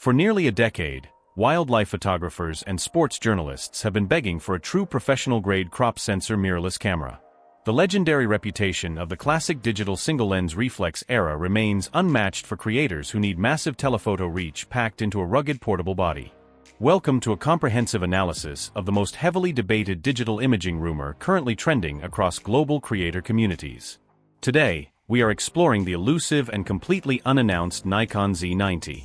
For nearly a decade, wildlife photographers and sports journalists have been begging for a true professional-grade crop sensor mirrorless camera. The legendary reputation of the classic digital single-lens reflex era remains unmatched for creators who need massive telephoto reach packed into a rugged portable body. Welcome to a comprehensive analysis of the most heavily debated digital imaging rumor currently trending across global creator communities. Today, we are exploring the elusive and completely unannounced Nikon Z90.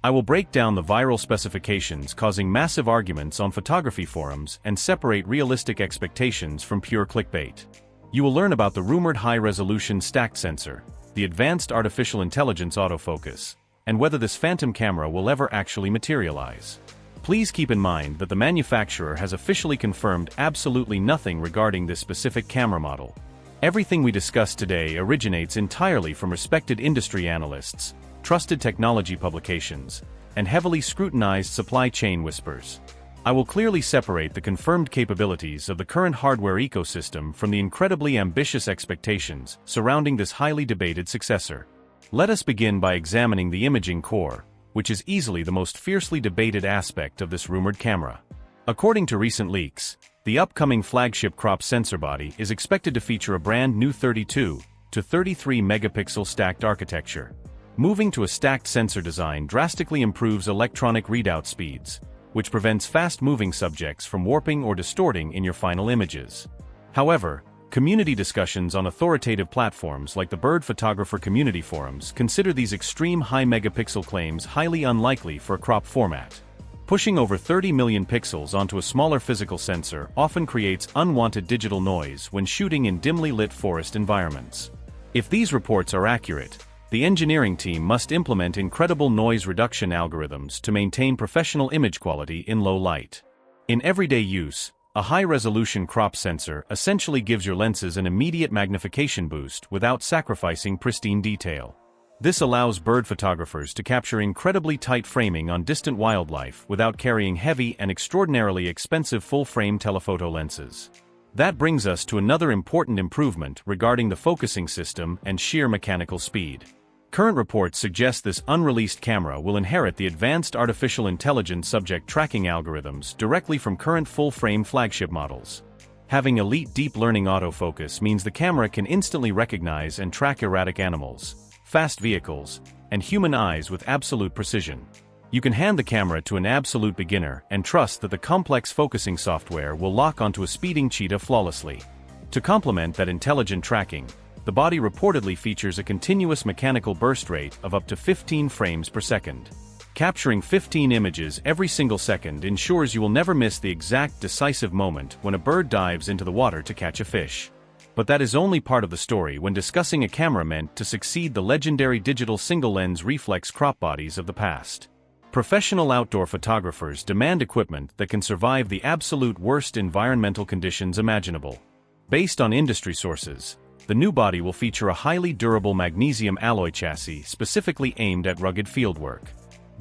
I will break down the viral specifications causing massive arguments on photography forums and separate realistic expectations from pure clickbait. You will learn about the rumored high-resolution stacked sensor, the advanced artificial intelligence autofocus, and whether this phantom camera will ever actually materialize. Please keep in mind that the manufacturer has officially confirmed absolutely nothing regarding this specific camera model. Everything we discuss today originates entirely from respected industry analysts, trusted technology publications, and heavily scrutinized supply chain whispers. I will clearly separate the confirmed capabilities of the current hardware ecosystem from the incredibly ambitious expectations surrounding this highly debated successor. Let us begin by examining the imaging core, which is easily the most fiercely debated aspect of this rumored camera. According to recent leaks, the upcoming flagship crop sensor body is expected to feature a brand new 32 to 33 megapixel stacked architecture. Moving to a stacked sensor design drastically improves electronic readout speeds, which prevents fast-moving subjects from warping or distorting in your final images. However, community discussions on authoritative platforms like the bird photographer community forums consider these extreme high-megapixel claims highly unlikely for a crop format. Pushing over 30 million pixels onto a smaller physical sensor often creates unwanted digital noise when shooting in dimly lit forest environments. If these reports are accurate, the engineering team must implement incredible noise reduction algorithms to maintain professional image quality in low light. In everyday use, a high-resolution crop sensor essentially gives your lenses an immediate magnification boost without sacrificing pristine detail. This allows bird photographers to capture incredibly tight framing on distant wildlife without carrying heavy and extraordinarily expensive full-frame telephoto lenses. That brings us to another important improvement regarding the focusing system and sheer mechanical speed. Current reports suggest this unreleased camera will inherit the advanced artificial intelligence subject tracking algorithms directly from current full-frame flagship models. Having elite deep learning autofocus means the camera can instantly recognize and track erratic animals, fast vehicles, and human eyes with absolute precision. You can hand the camera to an absolute beginner and trust that the complex focusing software will lock onto a speeding cheetah flawlessly. To complement that intelligent tracking, the body reportedly features a continuous mechanical burst rate of up to 15 frames per second. Capturing 15 images every single second ensures you will never miss the exact decisive moment when a bird dives into the water to catch a fish. But that is only part of the story when discussing a camera meant to succeed the legendary digital single-lens reflex crop bodies of the past. Professional outdoor photographers demand equipment that can survive the absolute worst environmental conditions imaginable. Based on industry sources, the new body will feature a highly durable magnesium alloy chassis specifically aimed at rugged fieldwork.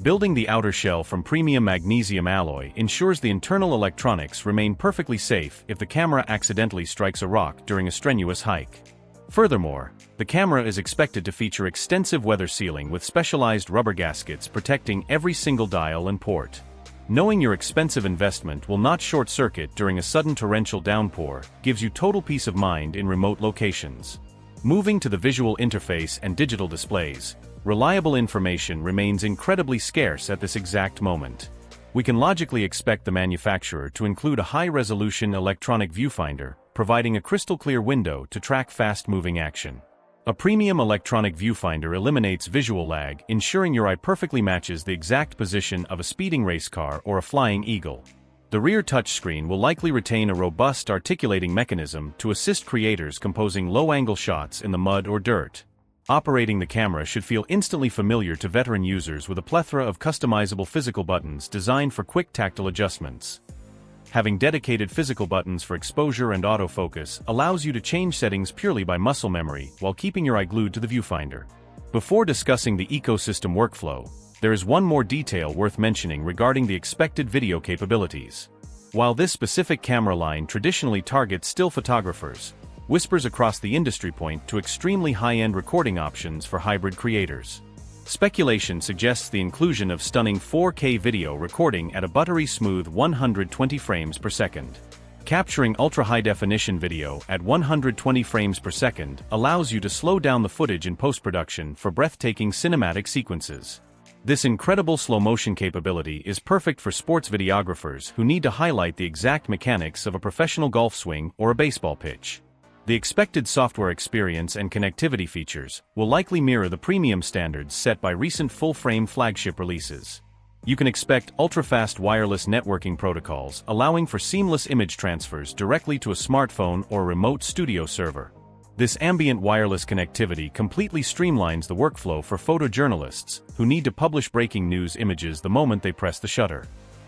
Building the outer shell from premium magnesium alloy ensures the internal electronics remain perfectly safe if the camera accidentally strikes a rock during a strenuous hike. Furthermore, the camera is expected to feature extensive weather sealing with specialized rubber gaskets protecting every single dial and port. Knowing your expensive investment will not short-circuit during a sudden torrential downpour gives you total peace of mind in remote locations. Moving to the visual interface and digital displays, reliable information remains incredibly scarce at this exact moment. We can logically expect the manufacturer to include a high-resolution electronic viewfinder, providing a crystal-clear window to track fast-moving action. A premium electronic viewfinder eliminates visual lag, ensuring your eye perfectly matches the exact position of a speeding race car or a flying eagle. The rear touchscreen will likely retain a robust articulating mechanism to assist creators composing low-angle shots in the mud or dirt. Operating the camera should feel instantly familiar to veteran users with a plethora of customizable physical buttons designed for quick tactile adjustments. Having dedicated physical buttons for exposure and autofocus allows you to change settings purely by muscle memory while keeping your eye glued to the viewfinder. Before discussing the ecosystem workflow, there is one more detail worth mentioning regarding the expected video capabilities. While this specific camera line traditionally targets still photographers, whispers across the industry point to extremely high-end recording options for hybrid creators. Speculation suggests the inclusion of stunning 4K video recording at a buttery-smooth 120 frames per second. Capturing ultra-high-definition video at 120 frames per second allows you to slow down the footage in post-production for breathtaking cinematic sequences. This incredible slow-motion capability is perfect for sports videographers who need to highlight the exact mechanics of a professional golf swing or a baseball pitch. The expected software experience and connectivity features will likely mirror the premium standards set by recent full-frame flagship releases. You can expect ultra-fast wireless networking protocols allowing for seamless image transfers directly to a smartphone or remote studio server. This ambient wireless connectivity completely streamlines the workflow for photojournalists who need to publish breaking news images the moment they press the shutter.